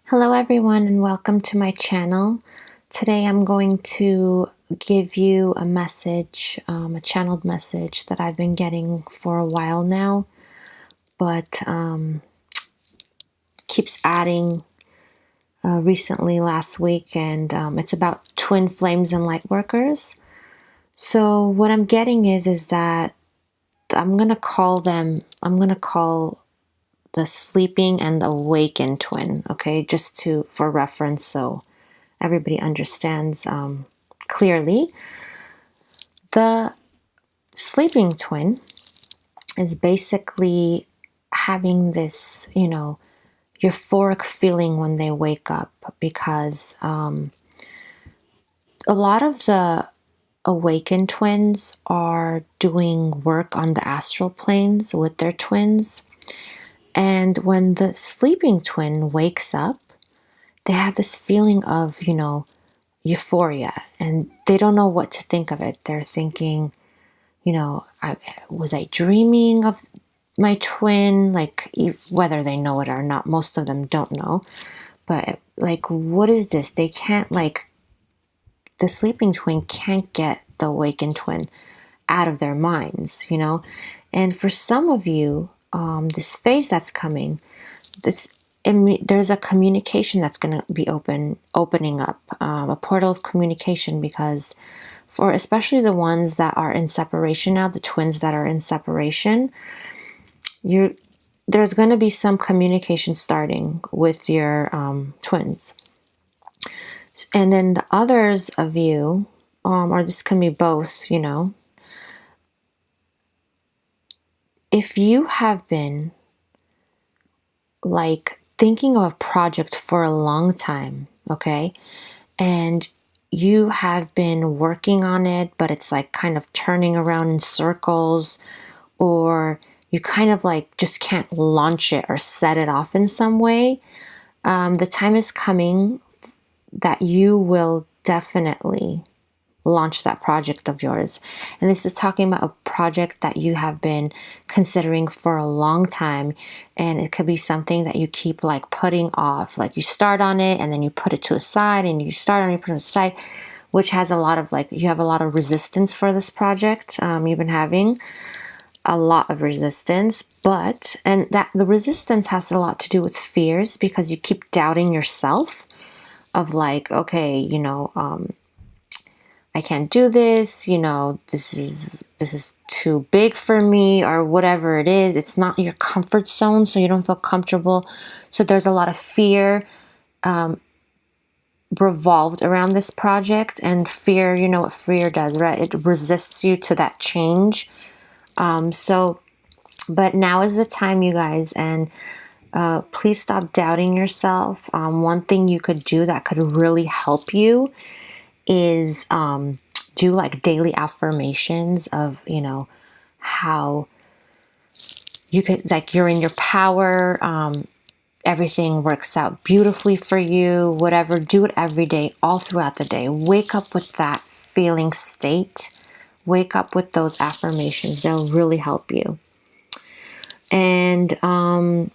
Hello everyone and welcome to my channel. Today I'm going to give you a message, a channeled message that I've been getting for a while now, but keeps adding recently last week, and it's about twin flames and lightworkers. So what I'm getting is that I'm gonna call the sleeping and the awakened twin, okay, just for reference, so everybody understands clearly. The sleeping twin is basically having this, euphoric feeling when they wake up, because a lot of the awakened twins are doing work on the astral planes with their twins. And when the sleeping twin wakes up, they have this feeling of, euphoria, and they don't know what to think of it. They're thinking, was I dreaming of my twin? Like, whether they know it or not, most of them don't know. But like, what is this? They can't, the sleeping twin can't get the awakened twin out of their minds, And for some of you, this phase that's coming, there's a communication that's going to be opening up, a portal of communication, because for especially the ones that are in separation now, the twins that are in separation, there's going to be some communication starting with your twins. And then the others of you, or this can be both, if you have been thinking of a project for a long time, okay, and you have been working on it, but it's kind of turning around in circles, or you kind of just can't launch it or set it off in some way, the time is coming that you will definitely launch that project of yours. And this is talking about a project that you have been considering for a long time, and it could be something that you keep putting off. You start on it and then you put it to a side, and you start on it, put it aside, which has a lot of you have a lot of resistance for this project. You've been having a lot of resistance, and that the resistance has a lot to do with fears, because you keep doubting yourself of okay, I can't do this, this is too big for me, or whatever it is. It's not your comfort zone, so you don't feel comfortable. So there's a lot of fear revolved around this project. And fear, you know what fear does, right? It resists you to that change. But now is the time, you guys, and please stop doubting yourself. One thing you could do that could really help you is do daily affirmations of, how you could, you're in your power, everything works out beautifully for you, whatever. Do it every day, all throughout the day. Wake up with that feeling state. Wake up with those affirmations. They'll really help you. And from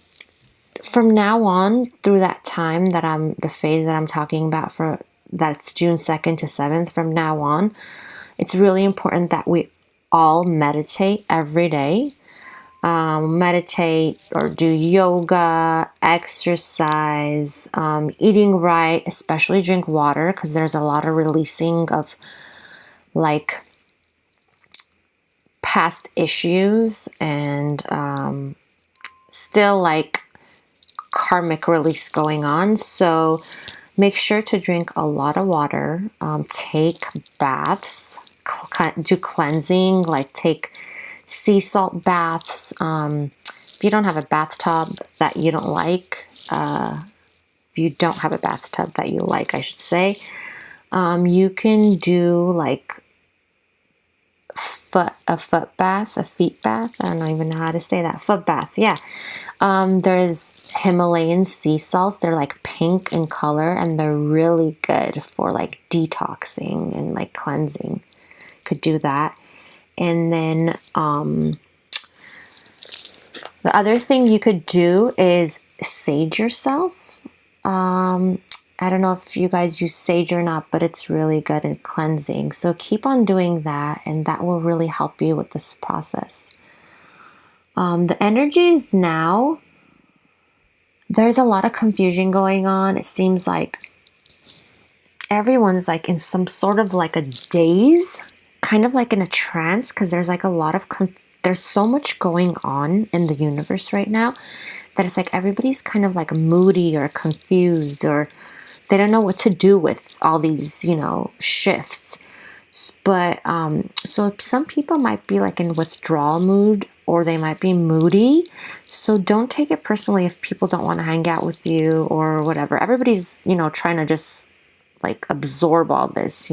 now on, through that time the phase that I'm talking about, that's June 2nd to 7th, from now on, it's really important that we all meditate every day. Meditate or do yoga, exercise, eating right, especially drink water, because there's a lot of releasing of past issues, and still karmic release going on. So make sure to drink a lot of water, take baths, do cleansing, take sea salt baths. If you don't have a bathtub that you don't like, if you don't have a bathtub that you like, I should say, you can do a feet bath. I don't even know how to say that. Foot bath, yeah. There's Himalayan sea salts. They're pink in color, and they're really good for detoxing and cleansing. Could do that. And then the other thing you could do is sage yourself. I don't know if you guys use sage or not, but it's really good at cleansing. So keep on doing that, and that will really help you with this process. The energies now, there's a lot of confusion going on. It seems like everyone's like in some sort of like a daze, kind of like in a trance, because there's like a lot of there's so much going on in the universe right now that it's like everybody's kind of like moody or confused, or they don't know what to do with all these, shifts. But so some people might be like in withdrawal mood, or they might be moody. So don't take it personally if people don't want to hang out with you or whatever. Everybody's, trying to just like absorb all this,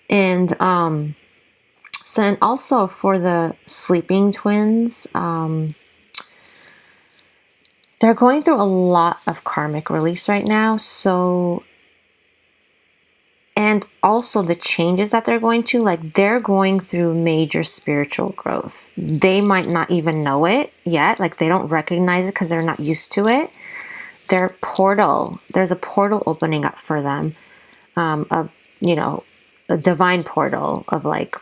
And so, and also for the sleeping twins, they're going through a lot of karmic release right now. So, and also the changes that they're going to, like they're going through major spiritual growth. They might not even know it yet. Like they don't recognize it because they're not used to it. There's a portal opening up for them, of, a divine portal of like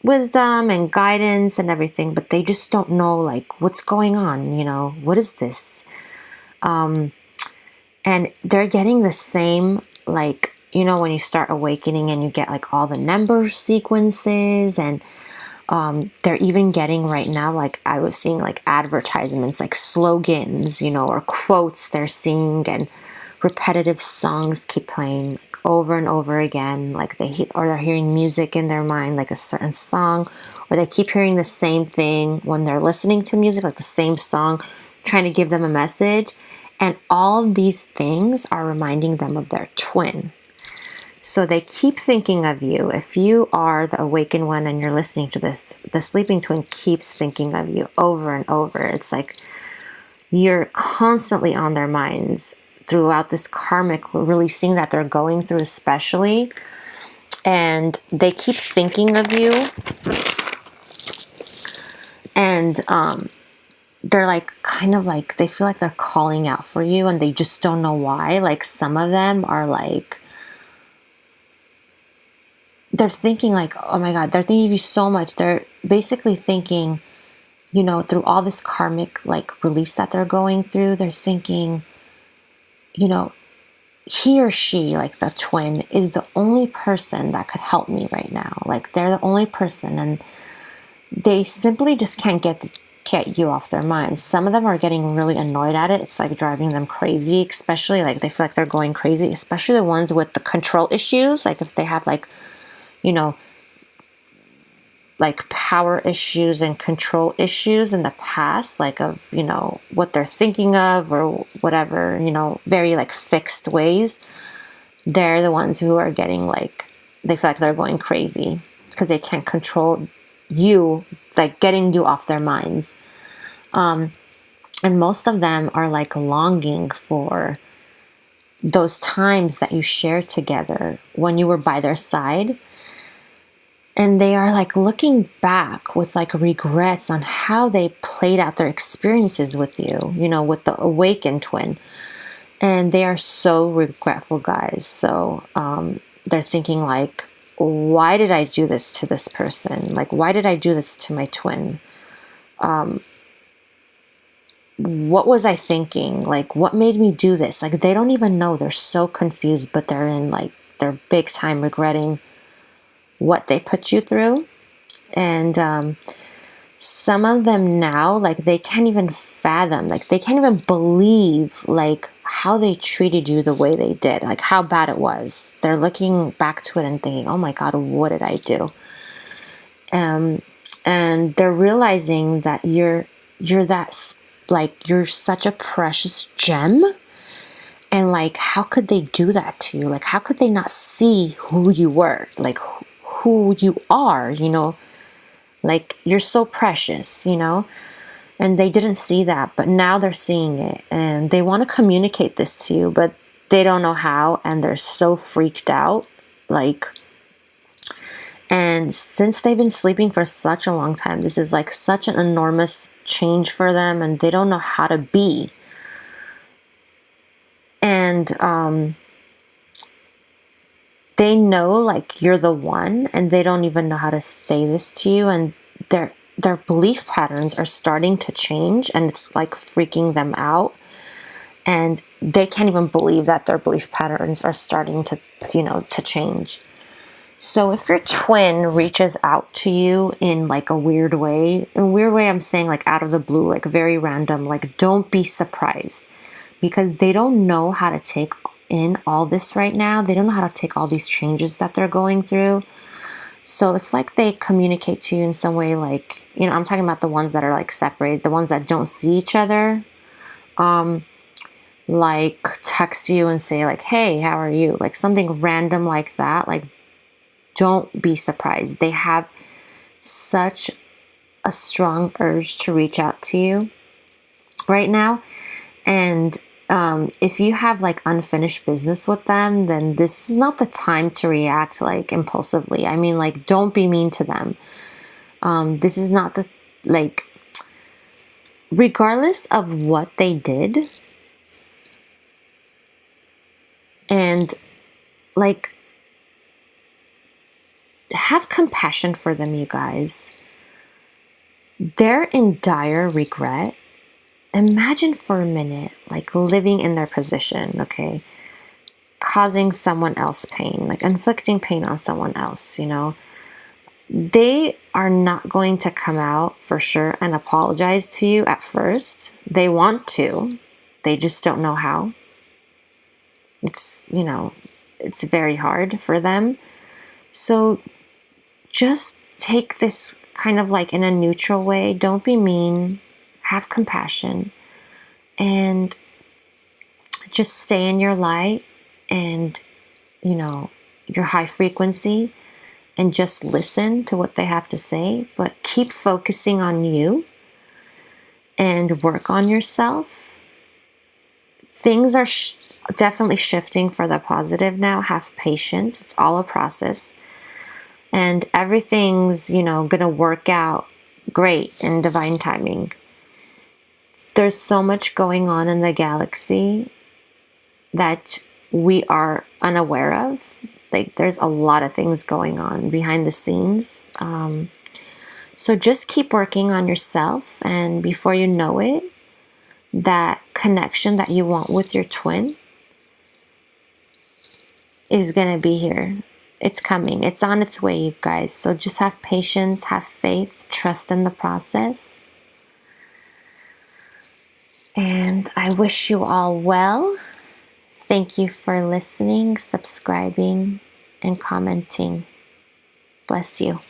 wisdom and guidance and everything, but they just don't know like what's going on, what is this? And they're getting the same, like, when you start awakening and you get like all the number sequences, and they're even getting right now, like I was seeing like advertisements, like slogans, or quotes they're seeing, and repetitive songs keep playing like, over and over again, like they're hearing music in their mind, like a certain song, or they keep hearing the same thing when they're listening to music, like the same song, trying to give them a message. And all these things are reminding them of their twin. So they keep thinking of you. If you are the awakened one and you're listening to this, the sleeping twin keeps thinking of you over and over. It's like you're constantly on their minds throughout this karmic releasing that they're going through, especially. And they keep thinking of you. And they're like kind of like, they feel like they're calling out for you, and they just don't know why. Like some of them are like, they're thinking like, oh my God, they're thinking of you so much. They're basically thinking, through all this karmic like release that they're going through, they're thinking, he or she, like the twin, is the only person that could help me right now. Like they're the only person, and they simply just can't get you off their minds. Some of them are getting really annoyed at it. It's like driving them crazy, especially like they feel like they're going crazy, especially the ones with the control issues. Like if they have like, like power issues and control issues in the past, like of, what they're thinking of or whatever, very like fixed ways, they're the ones who are getting like, they feel like they're going crazy because they can't control you, like getting you off their minds. And most of them are like longing for those times that you shared together when you were by their side. And they are like looking back with like regrets on how they played out their experiences with you, with the awakened twin. And they are so regretful, guys. So they're thinking like, why did I do this to this person? Like, why did I do this to my twin? What was I thinking? Like, what made me do this? Like, they don't even know. They're so confused, but they're in like, they're big time regretting what they put you through. And some of them now, like they can't even fathom, like they can't even believe like how they treated you the way they did, like how bad it was. They're looking back to it and thinking, oh my God, what did I do? And they're realizing that you're such a precious gem. And like, how could they do that to you? Like, how could they not see who you were? Like, who you are, like you're so precious, and they didn't see that, but now they're seeing it, and they want to communicate this to you, but they don't know how, and they're so freaked out, like, and since they've been sleeping for such a long time, this is like such an enormous change for them, and they don't know how to be. And they know like you're the one, and they don't even know how to say this to you, and their belief patterns are starting to change, and it's like freaking them out, and they can't even believe that their belief patterns are starting to, to change. So if your twin reaches out to you in like a weird way, I'm saying like out of the blue, like very random, like don't be surprised, because they don't know how to take in all this right now. They don't know how to take all these changes that they're going through. So it's like they communicate to you in some way, like, I'm talking about the ones that are like separated, the ones that don't see each other. Like text you and say like, hey, how are you? Like something random like that. Like, don't be surprised. They have such a strong urge to reach out to you right now. And if you have like unfinished business with them, then this is not the time to react like impulsively. I mean, like, don't be mean to them. This is not the, like, regardless of what they did, and like, have compassion for them, you guys. They're in dire regret. Imagine for a minute, like living in their position, okay? Causing someone else pain, like inflicting pain on someone else, They are not going to come out for sure and apologize to you at first. They want to, they just don't know how. It's, it's very hard for them. So just take this kind of like in a neutral way. Don't be mean. Have compassion. And just stay in your light and, your high frequency, and just listen to what they have to say. But keep focusing on you and work on yourself. Things are definitely shifting for the positive now. Have patience. It's all a process. And everything's, going to work out great in divine timing. There's so much going on in the galaxy that we are unaware of. Like, there's a lot of things going on behind the scenes. So just keep working on yourself, and before you know it, that connection that you want with your twin is going to be here. It's coming. It's on its way, you guys. So just have patience, have faith, trust in the process. And I wish you all well. Thank you for listening, subscribing, and commenting. Bless you.